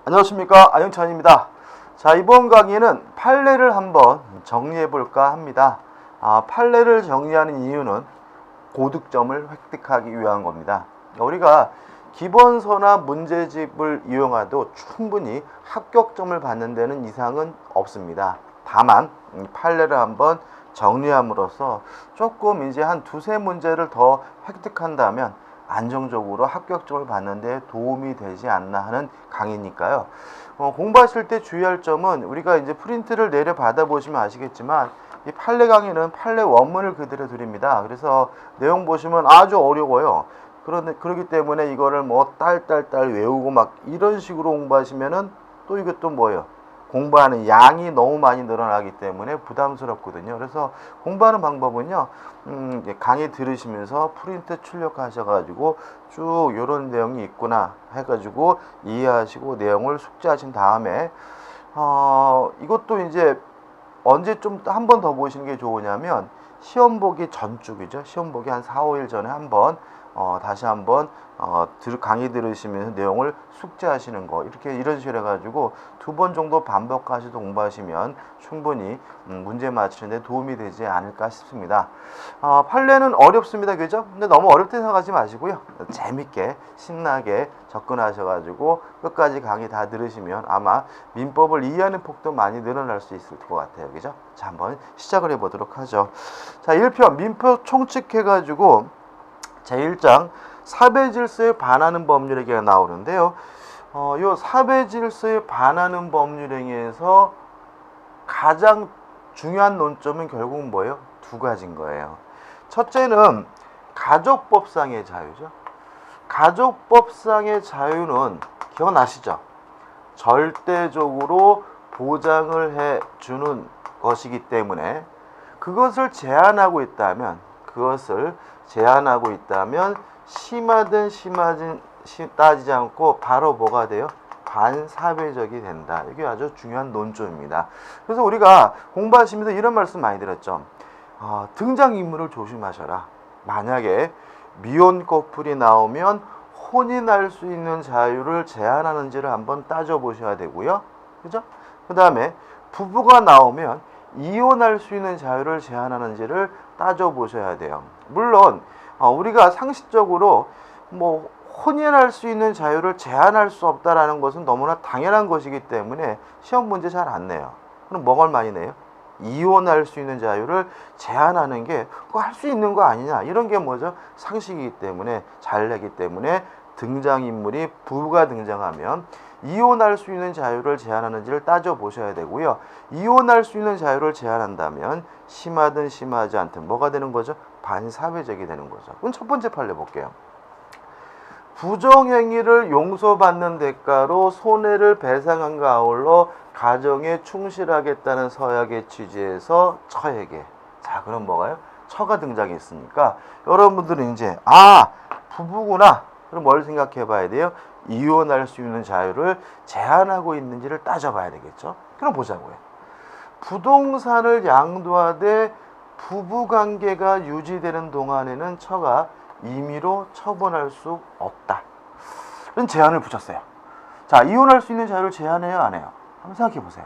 안녕하십니까, 아영찬입니다. 자, 이번 강의는 판례를 한번 정리해 볼까 합니다. 판례를 정리하는 이유는 고득점을 획득하기 위한 겁니다. 우리가 기본서나 문제집을 이용해도 충분히 합격점을 받는 데는 이상은 없습니다. 다만 판례를 한번 정리함으로써 조금 이제 한 두세 문제를 더 획득한다면 안정적으로 합격점을 받는 데 도움이 되지 않나 하는 강의니까요. 공부하실 때 주의할 점은 우리가 이제 프린트를 내려 받아 보시면 아시겠지만 이 판례 강의는 판례 원문을 그대로 드립니다. 그래서 내용 보시면 아주 어려워요. 그렇기 때문에 이거를 뭐 딸 외우고 막 이런 식으로 공부하시면은 또 이것도 뭐예요? 공부하는 양이 너무 많이 늘어나기 때문에 부담스럽거든요. 그래서 공부하는 방법은요, 강의 들으시면서 프린트 출력하셔가지고 쭉 이런 내용이 있구나 해가지고 이해하시고 내용을 숙지하신 다음에 이것도 이제 언제 좀 한 번 더 보시는 게 좋으냐면 시험 보기 전주기죠. 시험 보기 한 4, 5일 전에 한번 다시 한번 강의 들으시면서 내용을 숙지하시는 거, 이런 식으로 해가지고 2번 정도 반복하셔서 공부하시면 충분히 문제 맞추는데 도움이 되지 않을까 싶습니다. 판례는 어렵습니다, 그죠? 근데 너무 어렵게 생각하지 마시고요, 재밌게 신나게 접근하셔가지고 끝까지 강의 다 들으시면 아마 민법을 이해하는 폭도 많이 늘어날 수 있을 것 같아요, 그죠? 자, 한번 시작을 해보도록 하죠. 자, 1편 민법 총칙해가지고 제1장 사배질서에 반하는 법률행위가 나오는데요. 요 사배질서에 반하는 법률행위에서 가장 중요한 논점은 결국 뭐예요? 두 가지인 거예요. 첫째는 가족법상의 자유죠. 가족법상의 자유는 기억나시죠? 절대적으로 보장을 해주는 것이기 때문에 그것을 제한하고 있다면 심하든 심하진 따지지 않고 바로 뭐가 돼요? 반사회적이 된다. 이게 아주 중요한 논점입니다. 그래서 우리가 공부하시면서 이런 말씀 많이 들었죠. 등장인물을 조심하셔라. 만약에 미혼 커플이 나오면 혼인할 수 있는 자유를 제한하는지를 한번 따져보셔야 되고요. 그죠? 그 다음에 부부가 나오면 이혼할 수 있는 자유를 제한하는지를 따져보셔야 돼요. 물론 우리가 상식적으로 뭐 혼인할 수 있는 자유를 제한할 수 없다라는 것은 너무나 당연한 것이기 때문에 시험 문제 잘 안 내요. 그럼 뭐가 많이 내요? 이혼할 수 있는 자유를 제한하는 게 그거 할 수 있는 거 아니냐, 이런 게 뭐죠? 상식이기 때문에 잘 내기 때문에 등장인물이 부부가 등장하면 이혼할 수 있는 자유를 제한하는지를 따져보셔야 되고요. 이혼할 수 있는 자유를 제한한다면 심하든 심하지 않든 뭐가 되는 거죠? 반사회적이 되는 거죠. 그럼 첫 번째 판례 볼게요. 부정행위를 용서받는 대가로 손해를 배상한과 아울러 가정에 충실하겠다는 서약의 취지에서 처에게, 자, 그럼 뭐가요? 처가 등장했으니까 여러분들은 이제 부부구나. 그럼 뭘 생각해 봐야 돼요? 이혼할 수 있는 자유를 제한하고 있는지를 따져봐야 되겠죠. 그럼 보자고요. 부동산을 양도하되 부부관계가 유지되는 동안에는 처가 임의로 처분할 수 없다. 이런 제한을 붙였어요. 자, 이혼할 수 있는 자유를 제한해요, 안 해요? 한번 생각해 보세요.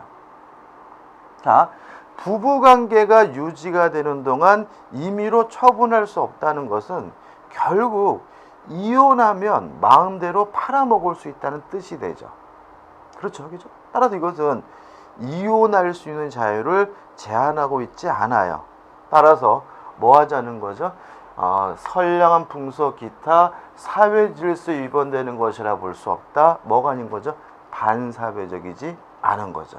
자, 부부관계가 유지가 되는 동안 임의로 처분할 수 없다는 것은 결국 이혼하면 마음대로 팔아먹을 수 있다는 뜻이 되죠. 그렇죠, 그죠? 따라서 이것은 이혼할 수 있는 자유를 제한하고 있지 않아요. 따라서 뭐 하자는 거죠? 선량한 풍속 기타 사회질서 위반되는 것이라 볼 수 없다. 뭐가 아닌 거죠? 반사회적이지 않은 거죠.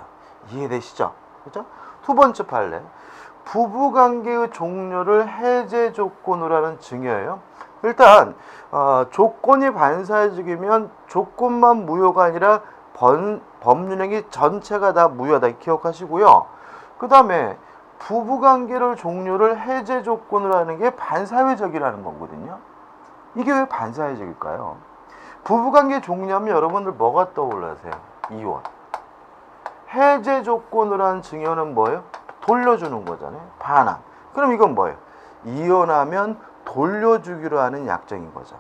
이해되시죠? 그죠? 두 번째 판례. 부부관계의 종료를 해제 조건으로 하는 증여예요. 일단 조건이 반사회적이면 조건만 무효가 아니라 법률행위 전체가 다 무효다, 기억하시고요. 그 다음에 부부관계를 종료를 해제 조건으로 하는 게 반사회적이라는 거거든요. 이게 왜 반사회적일까요? 부부관계 종료하면 여러분들 뭐가 떠올라세요? 이혼. 해제 조건으로 한 증여는 뭐예요? 돌려주는 거잖아요. 반환. 그럼 이건 뭐예요? 이혼하면 돌려주기로 하는 약정인 거죠.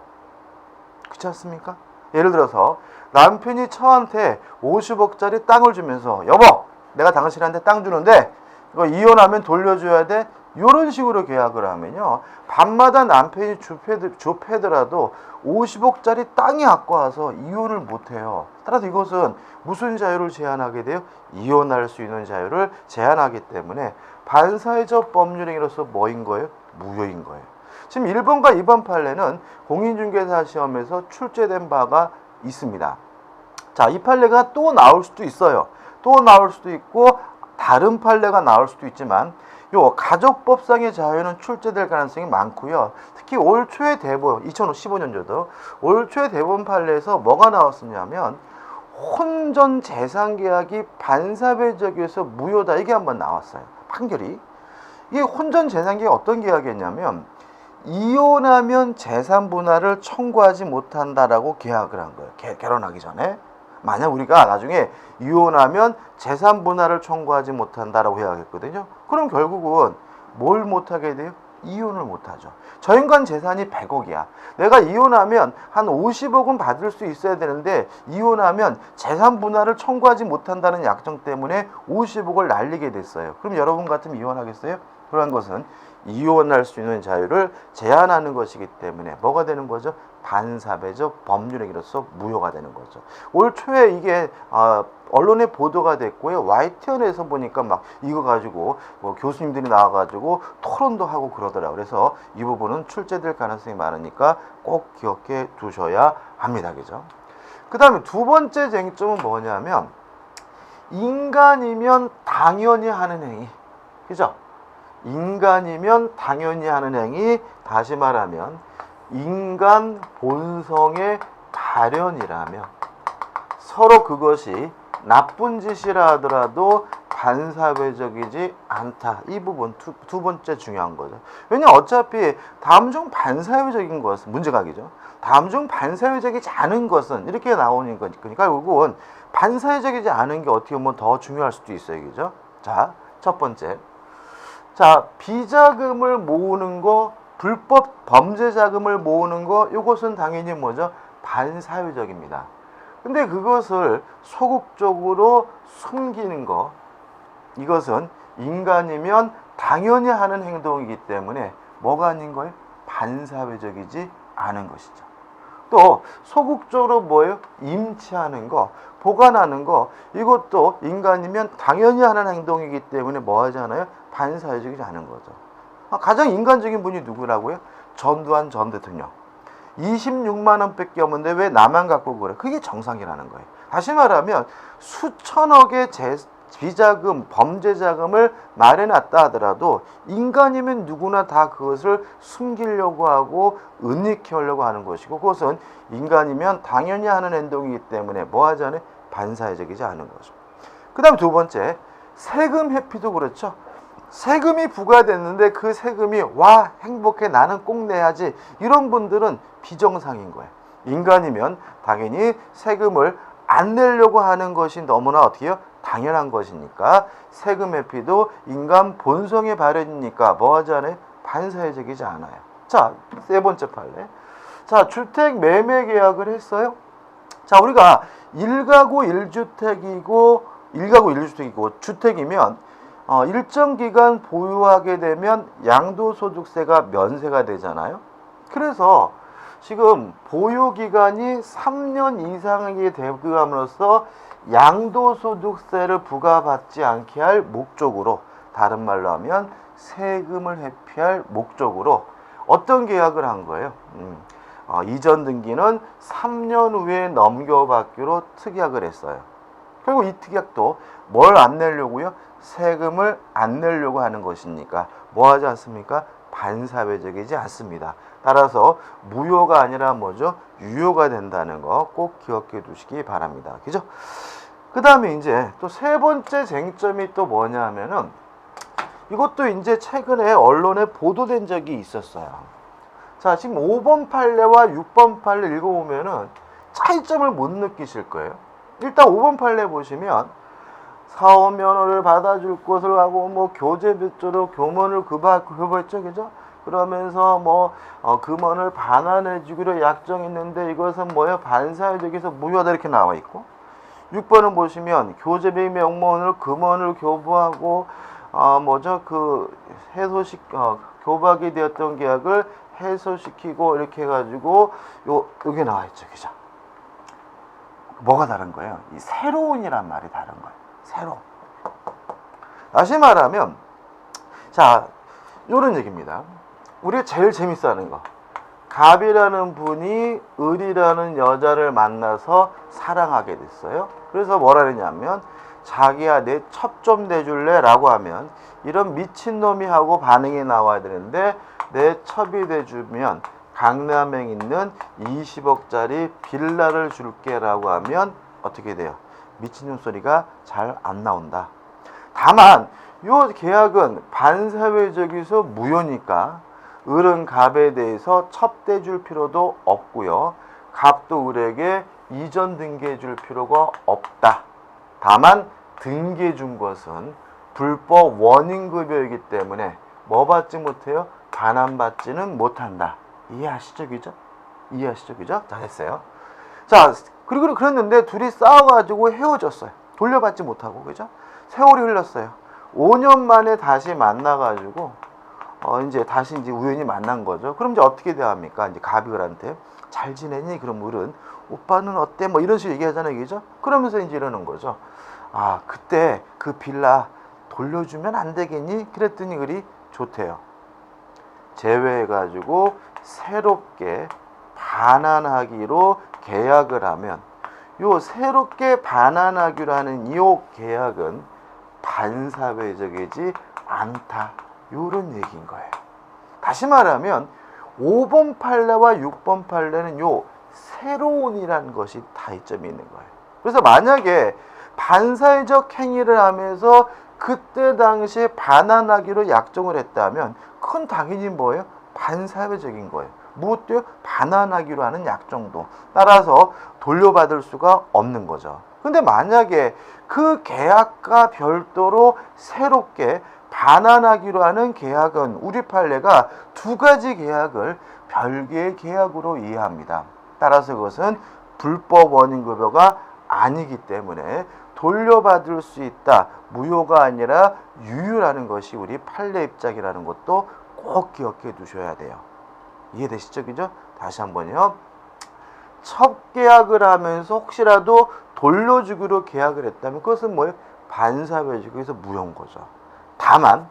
그렇지 않습니까? 예를 들어서 남편이 처한테 50억짜리 땅을 주면서 여보, 내가 당신한테 땅 주는데 이거 이혼하면 돌려줘야 돼. 이런 식으로 계약을 하면요, 밤마다 남편이 좁혀더라도 50억짜리 땅이 갖고 와서 이혼을 못해요. 따라서 이것은 무슨 자유를 제한하게 돼요? 이혼할 수 있는 자유를 제한하기 때문에 반사회적 법률행위로서 뭐인 거예요? 무효인 거예요. 지금 1번과 2번 판례는 공인중개사 시험에서 출제된 바가 있습니다. 자, 이 판례가 또 나올 수도 있어요. 또 나올 수도 있고 다른 판례가 나올 수도 있지만 요 가족법상의 자유는 출제될 가능성이 많고요. 특히 올 초에 대법원 2015년도도 올 초에 대법원 판례에서 뭐가 나왔었냐면 혼전 재산 계약이 반사회적이어서 무효다, 이게 한번 나왔어요. 판결이. 이게 혼전 재산 계약 어떤 계약이었냐면 이혼하면 재산 분할을 청구하지 못한다라고 계약을 한 거예요. 결혼하기 전에. 만약 우리가 나중에 이혼하면 재산 분할을 청구하지 못한다라고 계약했거든요. 그럼 결국은 뭘 못하게 돼요? 이혼을 못하죠. 저 인간 재산이 100억이야. 내가 이혼하면 한 50억은 받을 수 있어야 되는데 이혼하면 재산 분할을 청구하지 못한다는 약정 때문에 50억을 날리게 됐어요. 그럼 여러분 같으면 이혼하겠어요? 그런 것은 이혼할 수 있는 자유를 제한하는 것이기 때문에 뭐가 되는 거죠? 반사회적 법률행위로서 무효가 되는 거죠. 올 초에 이게 언론에 보도가 됐고요. YTN에서 보니까 막 이거 가지고 뭐 교수님들이 나와가지고 토론도 하고 그러더라고요. 그래서 이 부분은 출제될 가능성이 많으니까 꼭 기억해 두셔야 합니다. 그죠? 그 다음에 두 번째 쟁점은 뭐냐면 인간이면 당연히 하는 행위. 그죠? 인간이면 당연히 하는 행위, 다시 말하면 인간 본성의 발현이라면 서로 그것이 나쁜 짓이라 하더라도 반사회적이지 않다. 이 부분 두 번째 중요한 거죠. 왜냐 어차피 다음 중 반사회적인 것은 문제각이죠. 다음 중 반사회적이지 않은 것은 이렇게 나오는 거니까 결국은 반사회적이지 않은 게 어떻게 보면 더 중요할 수도 있어요. 그죠? 자, 첫 번째. 자, 비자금을 모으는 거, 불법 범죄 자금을 모으는 거, 이것은 당연히 뭐죠? 반사회적입니다. 근데 그것을 소극적으로 숨기는 거, 이것은 인간이면 당연히 하는 행동이기 때문에 뭐가 아닌 거예요? 반사회적이지 않은 것이죠. 또 소극적으로 뭐예요? 임치하는 거, 보관하는 거, 이것도 인간이면 당연히 하는 행동이기 때문에 뭐 하잖아요? 반사회적이지 않은 거죠. 가장 인간적인 분이 누구라고요? 전두환 전 대통령. 26만 원밖에 없는데 왜 나만 갖고 그래? 그게 정상이라는 거예요. 다시 말하면 수천억의 비자금, 범죄 자금을 마련했다 하더라도 인간이면 누구나 다 그것을 숨기려고 하고 은닉해 하려고 하는 것이고, 그것은 인간이면 당연히 하는 행동이기 때문에 뭐 하잖아요? 반사회적이지 않은 거죠. 그 다음 두 번째, 세금 회피도 그렇죠. 세금이 부과됐는데 그 세금이 와 행복해 나는 꼭 내야지, 이런 분들은 비정상인 거예요. 인간이면 당연히 세금을 안 내려고 하는 것이 너무나 어떻게 해요? 당연한 것이니까 세금 회피도 인간 본성의 발현이니까 뭐 하잖아요? 반사회적이지 않아요. 자, 세 번째 판례. 자, 주택 매매 계약을 했어요. 자, 우리가 1가구 1주택이고 주택이면 일정 기간 보유하게 되면 양도소득세가 면세가 되잖아요. 그래서 지금 보유기간이 3년 이상이 되감으로써 양도소득세를 부과받지 않게 할 목적으로, 다른 말로 하면 세금을 회피할 목적으로 어떤 계약을 한 거예요? 이전 등기는 3년 후에 넘겨받기로 특약을 했어요. 결국 이 특약도 뭘 안 내려고요? 세금을 안 내려고 하는 것이니까 뭐 하지 않습니까? 반사회적이지 않습니다. 따라서 무효가 아니라 뭐죠? 유효가 된다는 거 꼭 기억해 두시기 바랍니다. 그죠? 그 다음에 이제 또 세 번째 쟁점이 또 뭐냐 하면은, 이것도 이제 최근에 언론에 보도된 적이 있었어요. 자, 지금 5번 판례와 6번 판례 읽어보면은 차이점을 못 느끼실 거예요. 일단 5번 판례 보시면 사업 면허를 받아줄 것을 하고 뭐 교재 빚조로 교문을 급여했죠, 그죠? 그러면서 뭐 금원을 반환해주기로 약정했는데 이것은 뭐예요? 반사회적에서 무효하다 이렇게 나와 있고, 6번은 보시면 교제비 명목을 금원을 교부하고 그 해소식 교박이 되었던 계약을 해소시키고 이렇게 해가지고 요게 나와 있죠, 그죠? 뭐가 다른 거예요? 이 새로운이란 말이 다른 거예요. 새로운. 다시 말하면, 자, 요런 얘기입니다. 우리가 제일 재밌어하는 거. 갑이라는 분이 을이라는 여자를 만나서 사랑하게 됐어요. 그래서 뭐라 그러냐면, 자기야 내 첩 좀 내줄래? 라고 하면 이런 미친놈이 하고 반응이 나와야 되는데, 내 첩이 돼주면 강남에 있는 20억짜리 빌라를 줄게 라고 하면 어떻게 돼요? 미친놈 소리가 잘 안 나온다. 다만 요 계약은 반사회적이서 무효니까 을은 갑에 대해서 첩대줄 필요도 없고요, 갑도 을에게 이전 등기해 줄 필요가 없다. 다만 등기해 준 것은 불법 원인급여이기 때문에 뭐 받지 못해요? 반환받지는 못한다. 이해하시죠, 그죠? 이해하시죠, 그죠? 자, 됐어요. 자, 그리고 그랬는데 둘이 싸워가지고 헤어졌어요. 돌려받지 못하고, 그죠? 세월이 흘렀어요. 5년 만에 다시 만나가지고 이제 다시 이제 우연히 만난 거죠. 그럼 이제 어떻게 대합니까? 이제 갑이 을한테 잘 지내니? 그럼 을은 오빠는 어때? 뭐 이런 식으로 얘기하잖아요, 그죠? 그러면서 이제 이러는 거죠. 아, 그때 그 빌라 돌려주면 안 되겠니? 그랬더니 을이 좋대요. 제외해가지고 새롭게 반환하기로 계약을 하면, 요 새롭게 반환하기로 하는 이 계약은 반사회적이지 않다. 요런 얘기인 거예요. 다시 말하면 5번 판례와 6번 판례는 요 새로운이라는 것이 타이점이 있는 거예요. 그래서 만약에 반사회적 행위를 하면서 그때 당시에 반환하기로 약정을 했다면 그건 당연히 뭐예요? 반사회적인 거예요. 무엇도요? 반환하기로 하는 약정도. 따라서 돌려받을 수가 없는 거죠. 근데 만약에 그 계약과 별도로 새롭게 반환하기로 하는 계약은 우리 판례가 두 가지 계약을 별개의 계약으로 이해합니다. 따라서 그것은 불법 원인급여가 아니기 때문에 돌려받을 수 있다. 무효가 아니라 유효라는 것이 우리 판례 입장이라는 것도 꼭 기억해 두셔야 돼요. 이해되시죠? 그죠? 다시 한번요. 첫 계약을 하면서 혹시라도 돌려주기로 계약을 했다면 그것은 뭐예요? 반사회적에서 무효인 거죠. 다만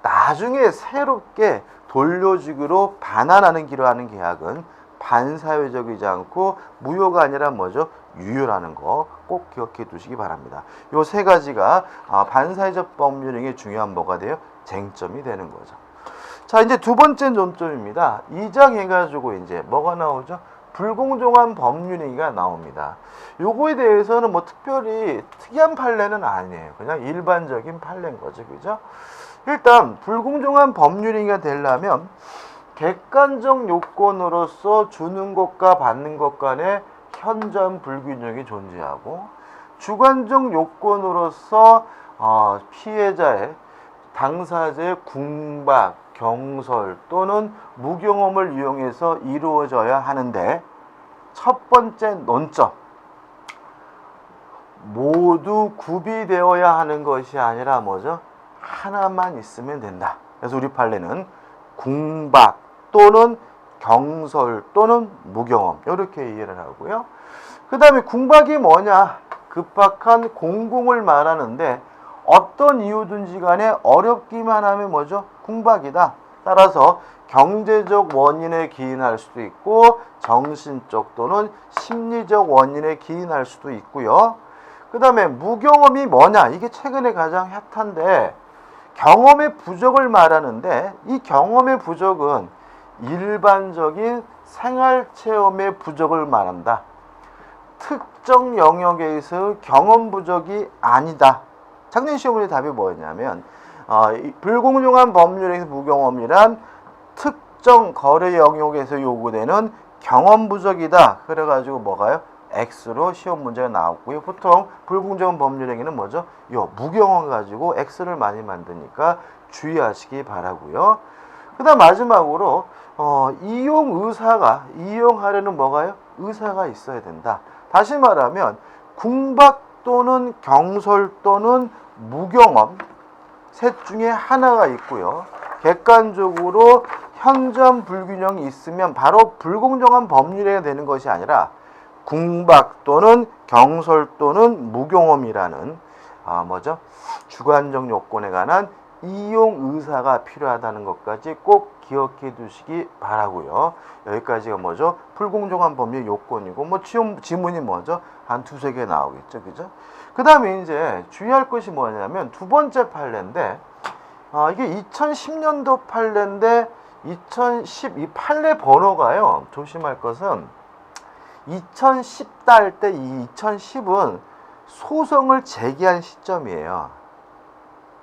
나중에 새롭게 돌려주기로 반환하는 기로 하는 계약은 반사회적이지 않고 무효가 아니라 뭐죠? 유효라는 거 꼭 기억해 두시기 바랍니다. 요 세 가지가 반사회적 법률행위의 중요한 뭐가 돼요? 쟁점이 되는 거죠. 자, 이제 두 번째 논점입니다. 2장 해가지고 이제 뭐가 나오죠? 불공정한 법률행위가 나옵니다. 요거에 대해서는 뭐 특별히 특이한 판례는 아니에요. 그냥 일반적인 판례인 거죠. 그죠? 일단 불공정한 법률행위가 되려면 객관적 요건으로서 주는 것과 받는 것 간에 현저한 불균형이 존재하고, 주관적 요건으로서 피해자의 당사자의 궁박, 경설 또는 무경험을 이용해서 이루어져야 하는데, 첫 번째 논점, 모두 구비되어야 하는 것이 아니라 뭐죠? 하나만 있으면 된다. 그래서 우리 판례는 궁박 또는 경설 또는 무경험 이렇게 이해를 하고요. 그 다음에 궁박이 뭐냐? 급박한 공공을 말하는데 어떤 이유든지 간에 어렵기만 하면 뭐죠? 궁박이다. 따라서 경제적 원인에 기인할 수도 있고 정신적 또는 심리적 원인에 기인할 수도 있고요. 그 다음에 무경험이 뭐냐? 이게 최근에 가장 핫한데 경험의 부족을 말하는데, 이 경험의 부족은 일반적인 생활체험의 부족을 말한다. 특정 영역에서 경험 부족이 아니다. 작년 시험문제 답이 뭐였냐면 불공정한 법률에서 무경험이란 특정 거래 영역에서 요구되는 경험 부족이다. 그래가지고 뭐가요? X로 시험 문제가 나왔고요. 보통 불공정한 법률행위는 뭐죠? 요 무경험 가지고 X를 많이 만드니까 주의하시기 바라고요. 그 다음 마지막으로 이용하려는 뭐가요? 의사가 있어야 된다. 다시 말하면 궁박 또는 경솔 또는 무경험 셋 중에 하나가 있고요. 객관적으로 현저한 불균형이 있으면 바로 불공정한 법률행위가 되는 것이 아니라 궁박 또는 경솔 또는 무경험이라는 주관적 요건에 관한 이용 의사가 필요하다는 것까지 꼭 기억해 두시기 바라고요. 여기까지가 뭐죠? 불공정한 법률 요건이고 지문이 뭐죠? 한 두세 개 나오겠죠. 그죠? 그 다음에 이제 주의할 것이 뭐냐면 두 번째 판례인데 이게 2010년도 판례인데 2012 판례 번호가요. 조심할 것은 2010 달 때 이 2010은 소송을 제기한 시점이에요.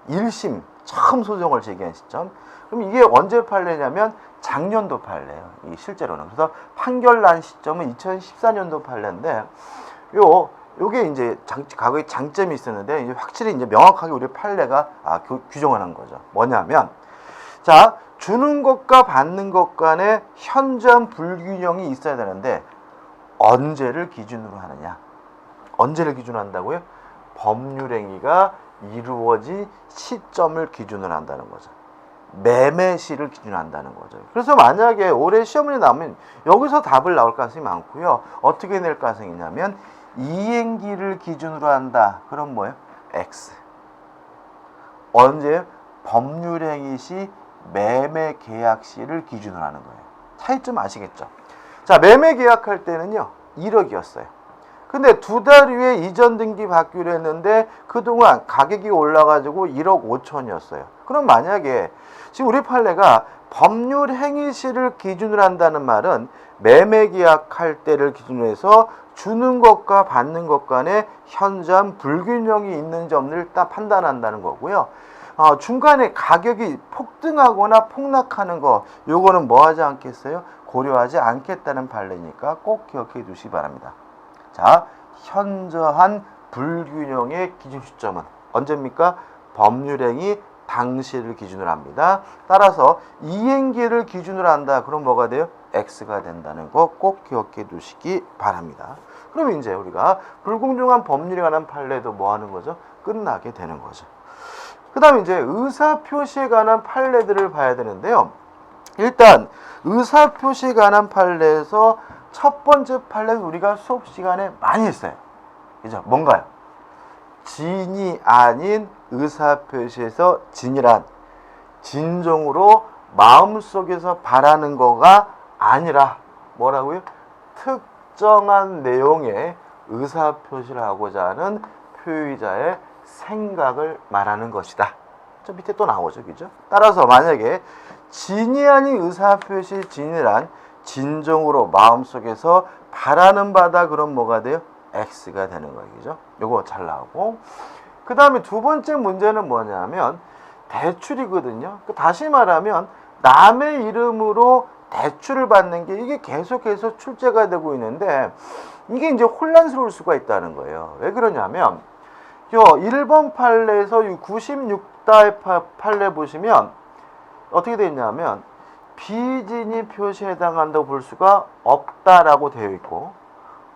1심 처음 소송을 제기한 시점. 그럼 이게 언제 판례냐면 작년도 판례예요. 이 실제로는. 그래서 판결 난 시점은 2014년도 판례인데 요게 이제 과거에 장점이 있었는데 이제 확실히 이제 명확하게 우리 판례가 규정을 한 거죠. 뭐냐면 자, 주는 것과 받는 것 간에 현저한 불균형이 있어야 되는데 언제를 기준으로 하느냐? 언제를 기준으로 한다고요? 법률행위가 이루어진 시점을 기준으로 한다는 거죠. 매매시를 기준으로 한다는 거죠. 그래서 만약에 올해 시험문제 나오면 여기서 답을 나올 가능성이 많고요. 어떻게 낼 가능성이 있냐면 이행기를 기준으로 한다. 그럼 뭐예요? X. 언제? 법률행위 시 매매 계약 시를 기준으로 하는 거예요. 차이점 아시겠죠? 자, 매매 계약할 때는요 1억이었어요. 근데 두 달 후에 이전 등기 받기로 했는데 그동안 가격이 올라가지고 1억 5천이었어요. 그럼 만약에 지금 우리 판례가 법률 행위시를 기준으로 한다는 말은 매매 계약할 때를 기준으로 해서 주는 것과 받는 것 간에 현저한 불균형이 있는 점을 딱 판단한다는 거고요. 중간에 가격이 폭등하거나 폭락하는 거 요거는 뭐 하지 않겠어요? 고려하지 않겠다는 판례니까 꼭 기억해 두시기 바랍니다. 자, 현저한 불균형의 기준 시점은 언제입니까? 법률행위 당시를 기준으로 합니다. 따라서 이행기를 기준으로 한다. 그럼 뭐가 돼요? X가 된다는 거 꼭 기억해 두시기 바랍니다. 그럼 이제 우리가 불공정한 법률에 관한 판례도 뭐 하는 거죠? 끝나게 되는 거죠. 그 다음에 이제 의사표시에 관한 판례들을 봐야 되는데요. 일단 의사표시에 관한 판례에서 첫 번째 판례는 우리가 수업 시간에 많이 했어요. 그죠? 뭔가요? 진이 아닌 의사표시에서 진이란 진정으로 마음속에서 바라는 거가 아니라 뭐라고요? 특정한 내용의 의사표시를 하고자 하는 표의자의 생각을 말하는 것이다. 저 밑에 또 나오죠. 그죠? 따라서 만약에 진이 아닌 의사표시 진이란 진정으로 마음속에서 바라는 바다 그럼 뭐가 돼요? X가 되는 거예요. 그죠? 요거 잘 나오고. 그 다음에 두 번째 문제는 뭐냐면 대출이거든요. 다시 말하면 남의 이름으로 대출을 받는 게 이게 계속해서 출제가 되고 있는데 이게 이제 혼란스러울 수가 있다는 거예요. 왜 그러냐면 요 1번 판례에서 96달 판례 보시면 어떻게 되어 있냐면 비진이 표시에 해당한다고 볼 수가 없다라고 되어 있고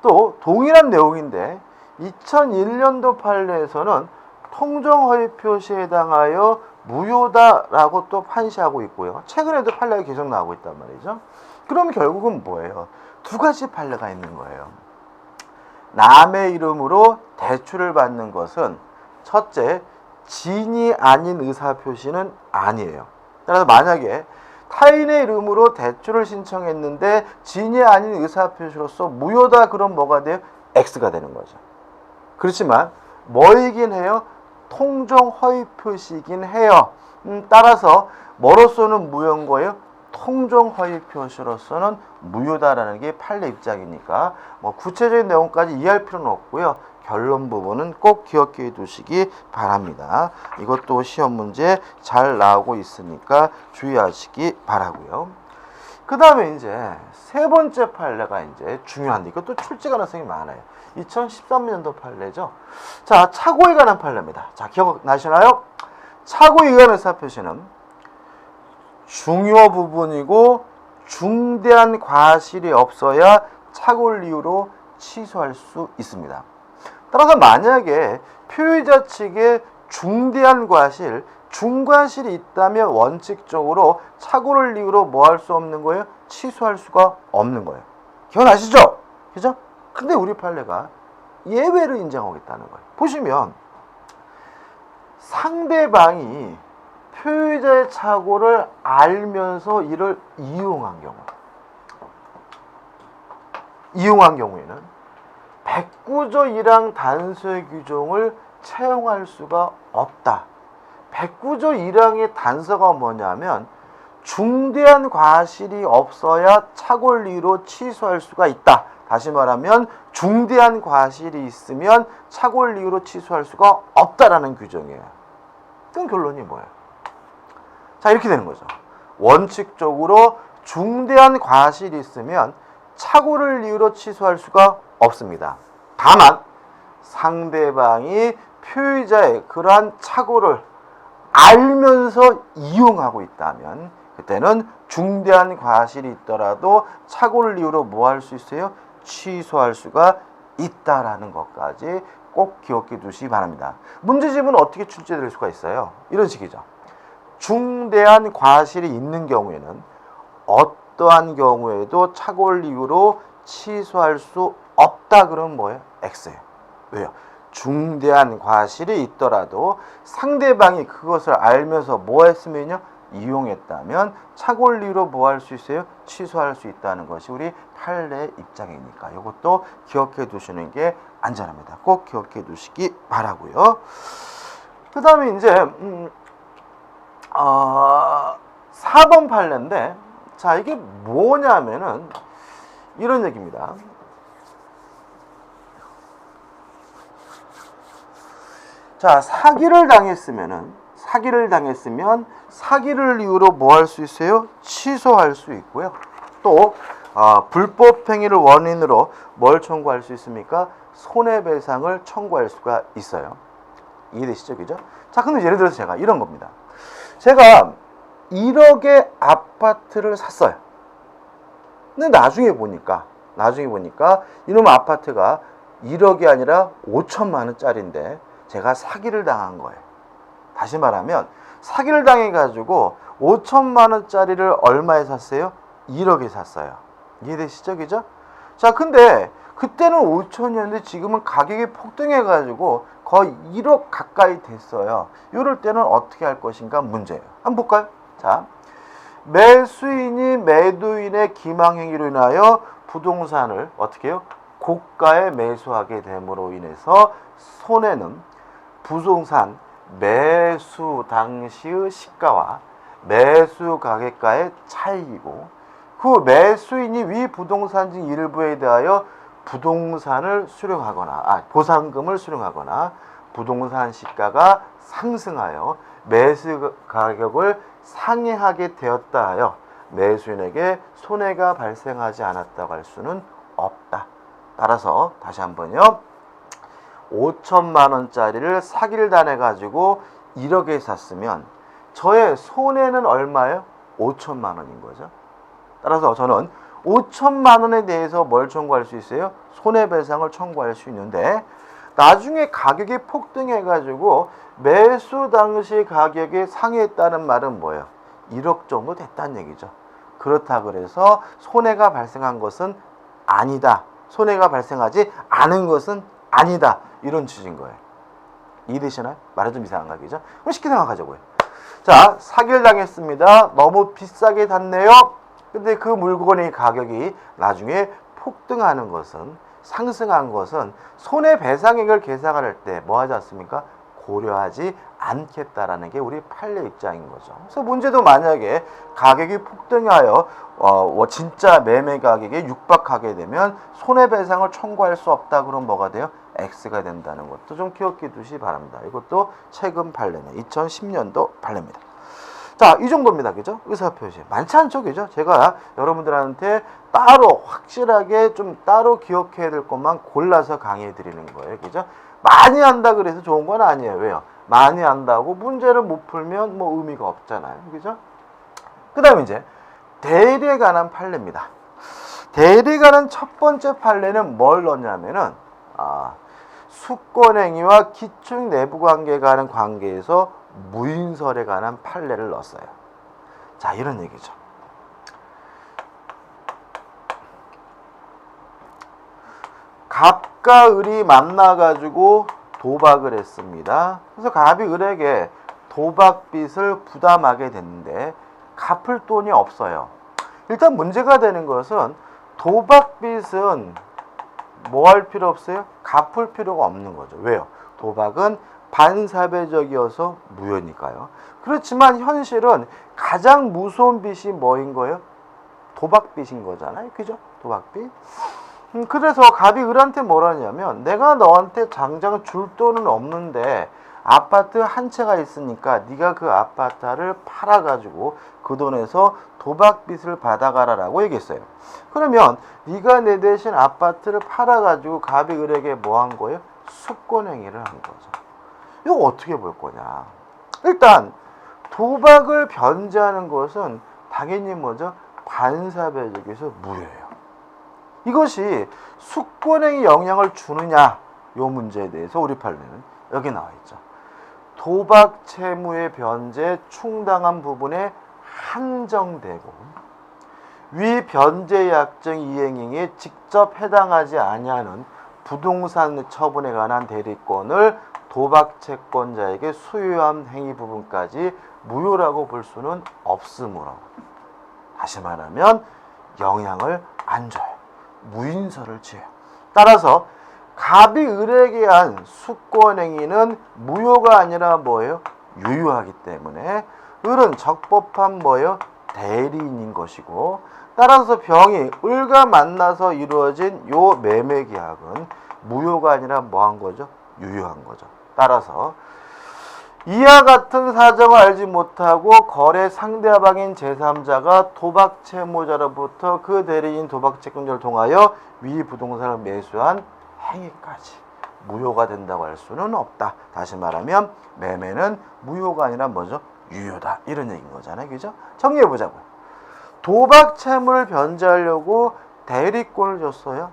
또 동일한 내용인데 2001년도 판례에서는 통정허위 표시에 해당하여 무효다라고 또 판시하고 있고요. 최근에도 판례가 계속 나오고 있단 말이죠. 그럼 결국은 뭐예요? 두 가지 판례가 있는 거예요. 남의 이름으로 대출을 받는 것은 첫째, 진이 아닌 의사표시는 아니에요. 따라서 만약에 타인의 이름으로 대출을 신청했는데 진이 아닌 의사표시로서 무효다 그럼 뭐가 돼요? X가 되는 거죠. 그렇지만 뭐이긴 해요? 통정 허위 표시이긴 해요. 따라서 뭐로서는 무효인 거예요? 통정 허위 표시로서는 무효다라는 게 판례 입장이니까 뭐 구체적인 내용까지 이해할 필요는 없고요. 결론 부분은 꼭 기억해 두시기 바랍니다. 이것도 시험 문제 잘 나오고 있으니까 주의하시기 바라고요. 그 다음에 이제 세 번째 판례가 이제 중요한데 이것도 출제 가능성이 많아요. 2013년도 판례죠. 자, 착오에 관한 판례입니다. 자, 기억나시나요? 착오에 의한 의사표시는 중요 부분이고 중대한 과실이 없어야 착오를 이유로 취소할 수 있습니다. 따라서 만약에 표의자 측에 중대한 과실, 중과실이 있다면 원칙적으로 착오를 이유로 뭐 할 수 없는 거예요? 취소할 수가 없는 거예요. 기억나시죠? 그죠? 근데 우리 판례가 예외를 인정하겠다는 거예요. 보시면 상대방이 표의자의 착오를 알면서 이를 이용한 경우에는 109조 1항 단서의 규정을 채용할 수가 없다. 109조 1항의 단서가 뭐냐면 중대한 과실이 없어야 착오를 이유로 취소할 수가 있다. 다시 말하면 중대한 과실이 있으면 착오를 이유로 취소할 수가 없다라는 규정이에요. 그럼 결론이 뭐예요? 자, 이렇게 되는 거죠. 원칙적으로 중대한 과실이 있으면 착오를 이유로 취소할 수가 없습니다. 다만 상대방이 표의자의 그러한 착오를 알면서 이용하고 있다면 그때는 중대한 과실이 있더라도 착오를 이유로 뭐 할 수 있어요? 취소할 수가 있다라는 것까지 꼭 기억해 두시기 바랍니다. 문제집은 어떻게 출제될 수가 있어요? 이런 식이죠. 중대한 과실이 있는 경우에는 어떠한 경우에도 착오를 이유로 취소할 수 없다. 그러면 뭐예요? X예요. 왜요? 중대한 과실이 있더라도 상대방이 그것을 알면서 뭐 했으면요? 이용했다면 착오를 이유로 뭐 할 수 있어요? 취소할 수 있다는 것이 우리 판례의 입장이니까 이것도 기억해 두시는 게 안전합니다. 꼭 기억해 두시기 바라고요. 그 다음에 이제 4번 판례인데, 자, 이게 뭐냐면은 이런 얘기입니다. 자, 사기를 당했으면 사기를 이유로 뭐 할 수 있어요? 취소할 수 있고요. 또 불법 행위를 원인으로 뭘 청구할 수 있습니까? 손해배상을 청구할 수가 있어요. 이해되시죠? 그죠? 자, 근데 예를 들어서 제가 이런 겁니다. 제가 1억의 아파트를 샀어요. 근데 나중에 보니까 이놈 아파트가 1억이 아니라 5천만 원짜리인데 제가 사기를 당한 거예요. 다시 말하면 사기를 당해가지고 5천만 원짜리를 얼마에 샀어요? 1억에 샀어요. 이해되시죠? 그죠? 자, 근데 그때는 5천이었는데 지금은 가격이 폭등해가지고 거의 1억 가까이 됐어요. 이럴 때는 어떻게 할 것인가 문제예요. 한번 볼까요? 자, 매수인이 매도인의 기망행위로 인하여 부동산을 어떻게 해요? 고가에 매수하게 됨으로 인해서 손해는 부동산 매수 당시의 시가와 매수 가격가의 차이이고, 그 매수인이 위 부동산 일부에 대하여 부동산을 수령하거나 보상금을 수령하거나 부동산 시가가 상승하여 매수 가격을 상회하게 되었다 하여 매수인에게 손해가 발생하지 않았다고 할 수는 없다. 따라서 다시 한번요. 5천만 원짜리를 사기를 당해가지고 1억에 샀으면 저의 손해는 얼마예요? 5천만 원인 거죠. 따라서 저는 5천만 원에 대해서 뭘 청구할 수 있어요? 손해배상을 청구할 수 있는데, 나중에 가격이 폭등해가지고 매수 당시 가격이 상회했다는 말은 뭐예요? 1억 정도 됐다는 얘기죠. 그렇다 그래서 손해가 발생한 것은 아니다. 손해가 발생하지 않은 것은 아니다. 이런 취지인 거예요. 이해되시나요? 말은 좀 이상한가, 그죠? 그럼 쉽게 생각하자고요. 자, 사기를 당했습니다. 너무 비싸게 샀네요. 근데 그 물건의 가격이 나중에 폭등하는 것은, 상승한 것은 손해배상액을 계산할 때 뭐 하지 않습니까? 고려하지 않겠다라는 게 우리 판례 입장인 거죠. 그래서 문제도 만약에 가격이 폭등하여 진짜 매매 가격에 육박하게 되면 손해배상을 청구할 수 없다. 그럼 뭐가 돼요? X가 된다는 것도 좀 기억해 두시기 바랍니다. 이것도 최근 판례는 2010년도 판례입니다. 자, 이 정도입니다. 그죠? 의사표시. 많지 않죠? 그죠? 제가 여러분들한테 따로 확실하게 좀 따로 기억해야 될 것만 골라서 강의해 드리는 거예요. 그죠? 많이 한다 그래서 좋은 건 아니에요. 왜요? 많이 한다고 문제를 못 풀면 뭐 의미가 없잖아요. 그죠? 그 다음에 이제 대리에 관한 판례입니다. 대리에 관한 첫 번째 판례는 뭘 넣냐면은 수권행위와 기축 내부관계에 관한 관계에서 무인설에 관한 판례를 넣었어요. 자, 이런 얘기죠. 갑과 을이 만나가지고 도박을 했습니다. 그래서 갑이 을에게 도박빚을 부담하게 됐는데 갚을 돈이 없어요. 일단 문제가 되는 것은 도박빚은 뭐 할 필요 없어요? 갚을 필요가 없는 거죠. 왜요? 도박은 반사회적이어서 무효니까요. 그렇지만 현실은 가장 무서운 빚이 뭐인 거예요? 도박빚인 거잖아요. 그죠? 도박빚. 그래서 갑이 을한테 뭐라냐면 내가 너한테 당장 줄 돈은 없는데 아파트 한 채가 있으니까 네가 그 아파트를 팔아가지고 그 돈에서 도박빚을 받아가라라고 얘기했어요. 그러면 네가 내 대신 아파트를 팔아가지고 갑이 을에게 뭐 한 거예요? 수권행위를 한 거죠. 이거 어떻게 볼 거냐? 일단 도박을 변제하는 것은 당연히 뭐죠? 반사회적에서 무효예요. 이것이 수권행위 영향을 주느냐? 요 문제에 대해서 우리 판례는 여기 나와 있죠. 도박 채무의 변제 충당한 부분에 한정되고 위 변제 약정 이행행위에 직접 해당하지 아니하는 부동산 처분에 관한 대리권을 도박 채권자에게 수여한 행위 부분까지 무효라고 볼 수는 없으므로 다시 말하면 영향을 안 줘요. 무인설을 지어요. 따라서 갑이 을에게 한 수권행위는 무효가 아니라 뭐예요? 유효하기 때문에 을은 적법한 뭐예요? 대리인인 것이고 따라서 병이 을과 만나서 이루어진 요 매매계약은 무효가 아니라 뭐 한 거죠? 유효한 거죠. 따라서 이와 같은 사정을 알지 못하고 거래 상대방인 제3자가 도박 채무자로부터 그 대리인 도박 채권자를 통하여 위 부동산을 매수한 행위까지 무효가 된다고 할 수는 없다. 다시 말하면 매매는 무효가 아니라 뭐죠? 유효다. 이런 얘기인 거잖아요. 그죠? 정리해 보자고요. 도박 채무를 변제하려고 대리권을 줬어요.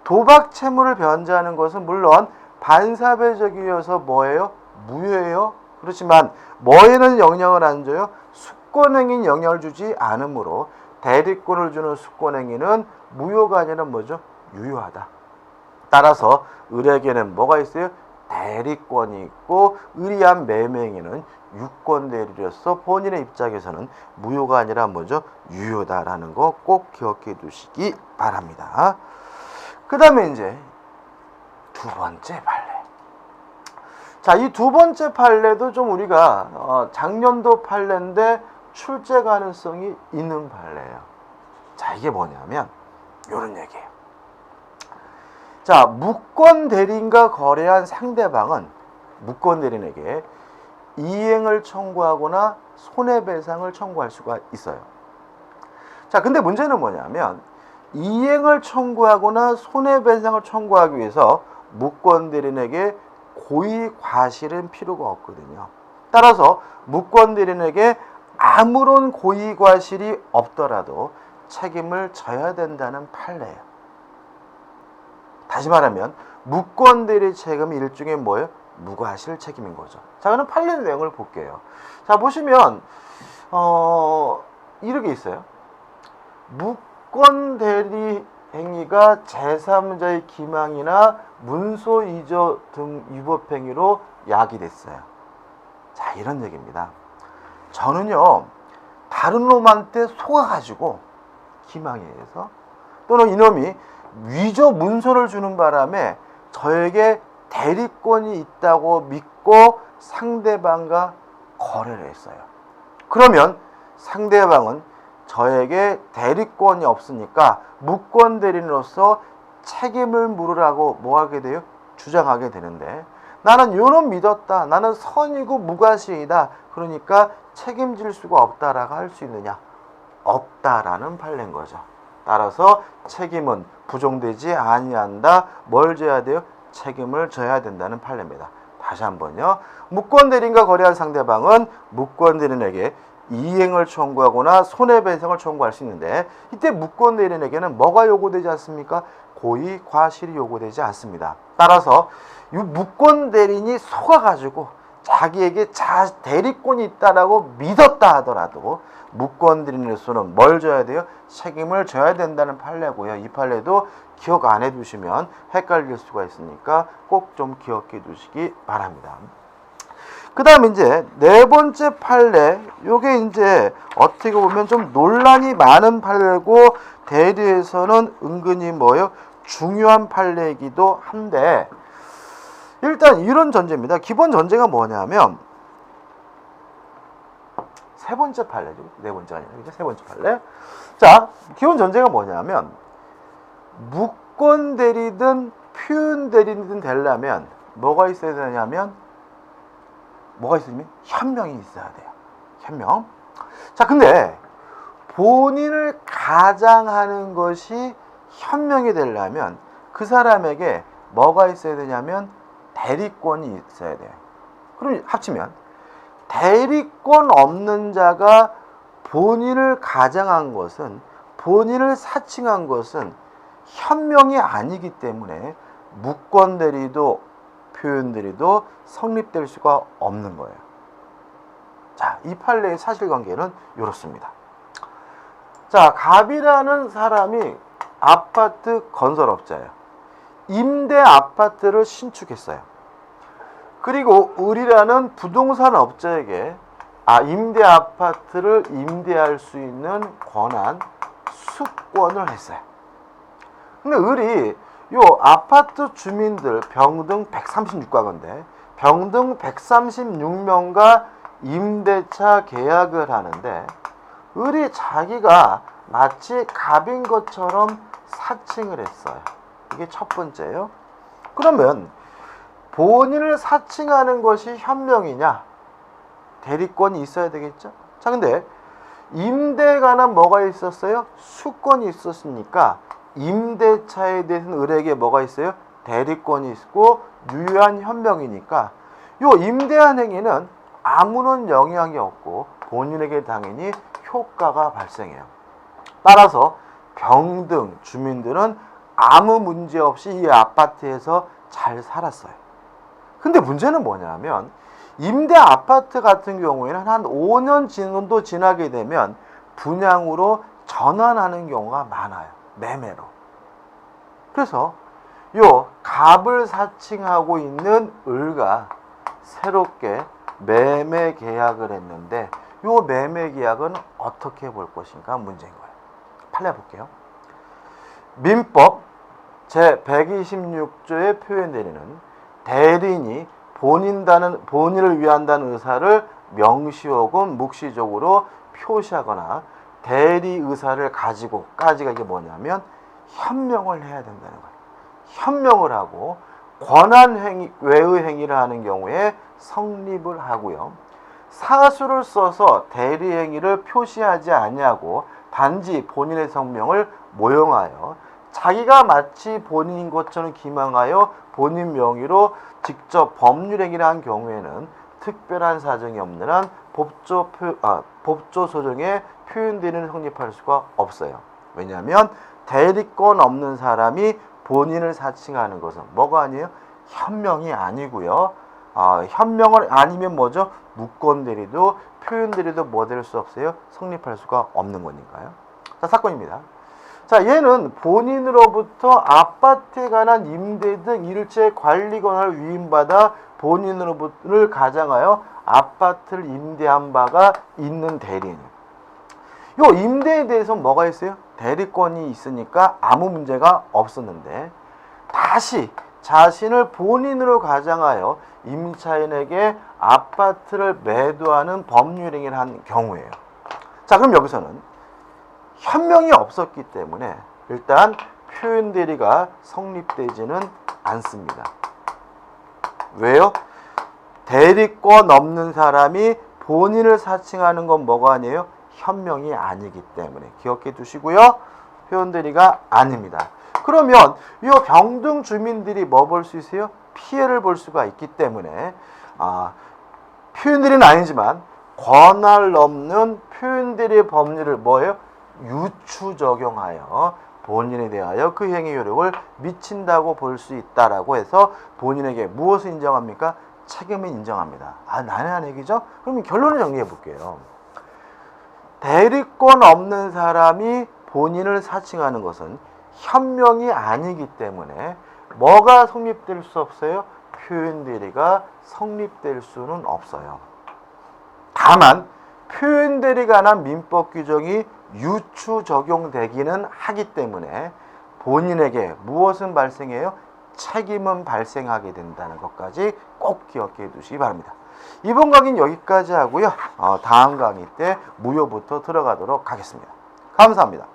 도박 채무를 변제하는 것은 물론 반사회적이어서 뭐예요? 무효예요. 그렇지만 뭐에는 영향을 안 줘요? 수권행위는 영향을 주지 않으므로 대리권을 주는 수권행위는 무효가 아니라 뭐죠? 유효하다. 따라서 을에게는 뭐가 있어요? 대리권이 있고 을이 한 매매행위는 유권 대리로서 본인의 입장에서는 무효가 아니라 뭐죠? 유효다라는 거 꼭 기억해 두시기 바랍니다. 그 다음에 이제 두 번째 판례. 자, 이 두 번째 판례도 좀 우리가 작년도 판례인데 출제 가능성이 있는 판례예요. 자, 이게 뭐냐면 이런 얘기예요. 자, 무권 대리인과 거래한 상대방은 무권 대리인에게 이행을 청구하거나 손해배상을 청구할 수가 있어요. 자, 근데 문제는 뭐냐면 이행을 청구하거나 손해배상을 청구하기 위해서 무권 대리인에게 고의 과실은 필요가 없거든요. 따라서 무권 대리인에게 아무런 고의 과실이 없더라도 책임을 져야 된다는 판례예요. 다시 말하면 무권 대리 책임이 일종의 뭐예요? 무과실 책임인 거죠. 자, 그럼 판례 내용을 볼게요. 자, 보시면 이렇게 있어요. 무권 대리 행위가 제3자의 기망이나 문서 이조 등 위법 행위로 야기됐어요. 자, 이런 얘기입니다. 저는요, 다른 놈한테 속아가지고 기망에 의해서 또는 이놈이 위조 문서를 주는 바람에 저에게 대리권이 있다고 믿고 상대방과 거래를 했어요. 그러면 상대방은 저에게 대리권이 없으니까 무권 대리인으로서 책임을 물으라고 뭐 하게 돼요? 주장하게 되는데 나는 이놈 믿었다. 나는 선이고 무과실이다. 그러니까 책임질 수가 없다라고 할 수 있느냐? 없다라는 판례인 거죠. 따라서 책임은 부정되지 아니한다. 뭘 져야 돼요? 책임을 져야 된다는 판례입니다. 다시 한번요. 무권 대리인과 거래한 상대방은 무권 대리인에게 이행을 청구하거나 손해배상을 청구할 수 있는데, 이때 무권 대리인에게는 뭐가 요구되지 않습니까? 고의 과실이 요구되지 않습니다. 따라서 이 무권 대리인이 속아가지고 자기에게 대리권이 있다라고 믿었다 하더라도 무권 대리인으로서는 뭘 져야 돼요? 책임을 져야 된다는 판례고요. 이 판례도 기억 안 해두시면 헷갈릴 수가 있으니까 꼭 좀 기억해 두시기 바랍니다. 그 다음에 이제 네 번째 판례, 요게 이제 어떻게 보면 좀 논란이 많은 판례고 대리에서는 은근히 뭐예요? 중요한 판례이기도 한데, 일단 이런 전제입니다. 기본 전제가 뭐냐면, 세 번째 판례죠. 네 번째가 아니라 세 번째 판례. 자, 기본 전제가 뭐냐면, 무권 대리든 표현 대리든 되려면 뭐가 있어야 되냐면, 뭐가 있으면 현명이 있어야 돼요. 현명. 자, 근데 본인을 가장하는 것이 현명이 되려면 그 사람에게 뭐가 있어야 되냐면 대리권이 있어야 돼요. 그럼 합치면 대리권 없는 자가 본인을 가장한 것은, 본인을 사칭한 것은 현명이 아니기 때문에 무권 대리도 표현 대리도 성립될 수가 없는 거예요. 자, 이 판례의 사실관계는 이렇습니다. 자, 갑이라는 사람이 아파트 건설업자예요. 임대 아파트를 신축했어요. 그리고 을이라는 부동산 업자에게 임대 아파트를 임대할 수 있는 권한, 수권을 했어요. 근데 을이 요 아파트 주민들 병등 136가구인데 병등 136명과 임대차 계약을 하는데, 을이 자기가 마치 갑인 것처럼 사칭을 했어요. 이게 첫 번째예요. 그러면 본인을 사칭하는 것이 현명이냐? 대리권이 있어야 되겠죠? 자, 근데 임대에 관한 뭐가 있었어요? 수권이 있었으니까 임대차에 대해서는 을에게 뭐가 있어요? 대리권이 있고 유효한 현명이니까 요 임대한 행위는 아무런 영향이 없고 본인에게 당연히 효과가 발생해요. 따라서 병등 주민들은 아무 문제 없이 이 아파트에서 잘 살았어요. 근데 문제는 뭐냐면, 임대 아파트 같은 경우에는 한 5년 정도 지나게 되면 분양으로 전환하는 경우가 많아요. 매매로. 그래서 요 갑을 사칭하고 있는 을과 새롭게 매매 계약을 했는데, 요 매매 계약은 어떻게 볼 것인가 문제인 거예요. 판례 볼게요. 민법 제126조에 표현되는 대리인이 본인을 위한다는 의사를 명시 혹은 묵시적으로 표시하거나 대리 의사를 가지고까지가 이게 뭐냐면 현명을 해야 된다는 거예요. 현명을 하고 권한 행위, 외의 행위를 하는 경우에 성립을 하고요. 사수를 써서 대리 행위를 표시하지 아니하고 단지 본인의 성명을 모형하여 자기가 마치 본인인 것처럼 기망하여 본인 명의로 직접 법률 행위를 한 경우에는 특별한 사정이 없는 한 법조 소정에 표현되는 성립할 수가 없어요. 왜냐하면 대리권 없는 사람이 본인을 사칭하는 것은 뭐가 아니에요? 현명이 아니고요. 현명을 아니면 뭐죠? 무권 대리도 표현 대리도 뭐 될 수 없어요? 성립할 수가 없는 거니까요. 자, 사건입니다. 자, 얘는 본인으로부터 아파트에 관한 임대 등 일체 관리 권한을 위임받아 본인으로부터를 가장하여 아파트를 임대한 바가 있는 대리인. 요 임대에 대해서 뭐가 있어요? 대리권이 있으니까 아무 문제가 없었는데, 다시 자신을 본인으로 가장하여 임차인에게 아파트를 매도하는 법률 행위를 한 경우예요. 자, 그럼 여기서는 현명이 없었기 때문에 일단 표현 대리가 성립되지는 않습니다. 왜요? 대리권 없는 사람이 본인을 사칭하는 건 뭐가 아니에요? 현명이 아니기 때문에 기억해 두시고요. 표현 대리가 아닙니다. 그러면 이 병등 주민들이 뭐 볼 수 있어요? 피해를 볼 수가 있기 때문에 표현 대리는 아니지만 권할 넘는 표현들의 법률을 뭐예요? 유추 적용하여 본인에 대하여 그 행위 효력을 미친다고 볼 수 있다라고 해서 본인에게 무엇을 인정합니까? 책임을 인정합니다. 난해한 얘기죠? 그럼 결론을 정리해 볼게요. 대리권 없는 사람이 본인을 사칭하는 것은 현명이 아니기 때문에 뭐가 성립될 수 없어요? 표현대리가 성립될 수는 없어요. 다만 표현대리에 관한 민법 규정이 유추 적용되기는 하기 때문에 본인에게 무엇은 발생해요? 책임은 발생하게 된다는 것까지 꼭 기억해 두시기 바랍니다. 이번 강의는 여기까지 하고요. 다음 강의 때 무효부터 들어가도록 하겠습니다. 감사합니다.